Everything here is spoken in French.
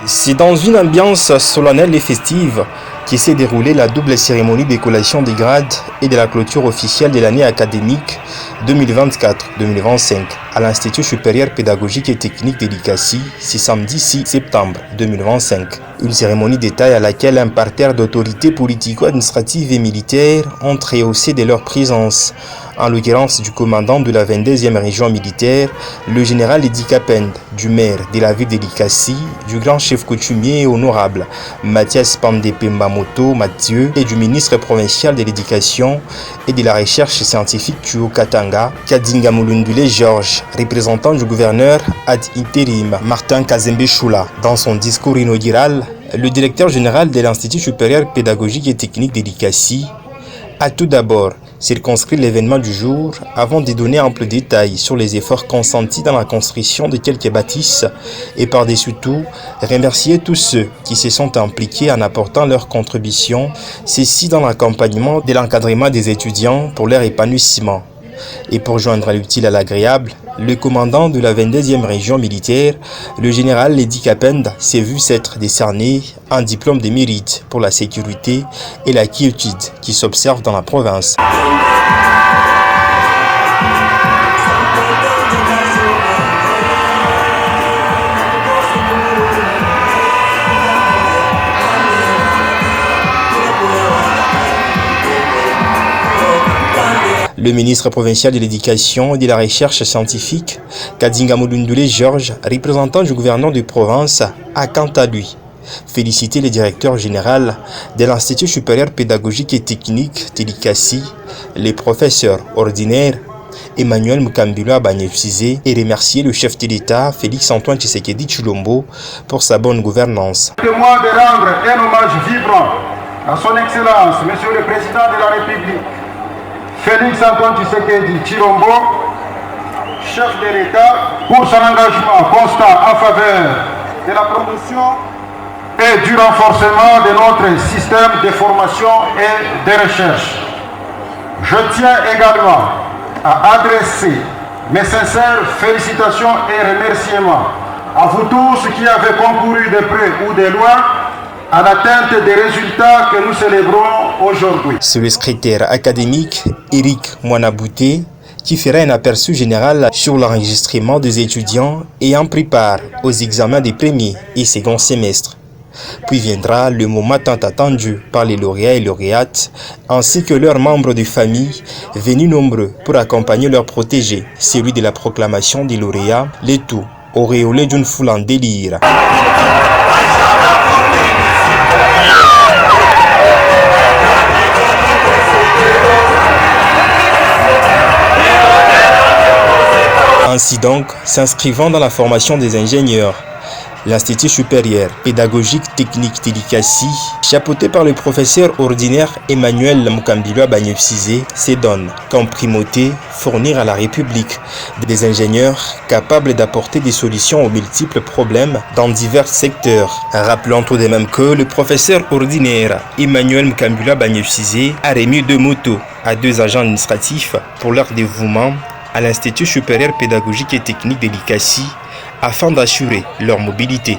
C'est dans une ambiance solennelle et festive qui s'est déroulée la double cérémonie d'écollation des grades et de la clôture officielle de l'année académique 2024-2025 à l'Institut supérieur pédagogique et technique de l'ICASI, ce samedi 6 septembre 2025. Une cérémonie de taille à laquelle un parterre d'autorités politico-administratives et militaires ont rehaussé de leur présence, en l'occurrence du commandant de la 22e région militaire, le général Edi Kapend, du maire de la ville de l'ICASI, du grand chef coutumier et honorable Mathias Pandepembamoto Mathieu et du ministre provincial de l'éducation et de la recherche scientifique du Haut-Katanga, Kadinga Mulundule Georges, représentant du gouverneur ad interim Martin Kazembe Choula. Dans son discours inaugural, le directeur général de l'Institut supérieur pédagogique et technique de l'ICASI a tout d'abord circonscrit l'événement du jour avant de donner ample détail sur les efforts consentis dans la construction de quelques bâtisses et par-dessus tout, remercier tous ceux qui se sont impliqués en apportant leur contribution, ceci dans l'accompagnement de l'encadrement des étudiants pour leur épanouissement. Et pour joindre l'utile à l'agréable, le commandant de la 22e région militaire, le général Edi Kapend, s'est vu s'être décerné un diplôme de mérite pour la sécurité et la quiétude qui s'observe dans la province. Le ministre provincial de l'éducation et de la recherche scientifique, Kadinga Mulundule Georges, représentant du gouvernement de province, a quant à lui félicité le directeur général de l'Institut supérieur pédagogique et technique de l'ICASI, les professeurs ordinaires Emmanuel Mukambilo Abanyefizé et remercié le chef de l'État Félix-Antoine Tshisekedi Tshilombo pour sa bonne gouvernance. Permettez-moi de rendre un hommage vibrant à son Excellence, Monsieur le Président de la République, Félix-Antoine Tshisekedi Tshilombo, chef de l'État, pour son engagement constant en faveur de la promotion et du renforcement de notre système de formation et de recherche. Je tiens également à adresser mes sincères félicitations et remerciements à vous tous qui avez concouru de près ou de loin à l'atteinte des résultats que nous célébrons aujourd'hui. C'est le secrétaire académique Eric Mwanabouté qui fera un aperçu général sur l'enregistrement des étudiants ayant pris part aux examens des premiers et seconds semestres. Puis viendra le moment tant attendu par les lauréats et lauréates, ainsi que leurs membres de famille, venus nombreux pour accompagner leurs protégés, celui de la proclamation des lauréats, le tout auréolé d'une foule en délire. Ainsi donc, s'inscrivant dans la formation des ingénieurs, l'Institut supérieur pédagogique technique de l'ICASI, chapeauté par le professeur ordinaire Emmanuel Mukambilo Abanyefizé, se donne comme primauté fournir à la République des ingénieurs capables d'apporter des solutions aux multiples problèmes dans divers secteurs. Rappelons tout de même que le professeur ordinaire Emmanuel Mukambilo Abanyefizé a remis 2 motos à 2 agents administratifs pour leur dévouement à l'Institut supérieur pédagogique et technique de l'ICASI afin d'assurer leur mobilité.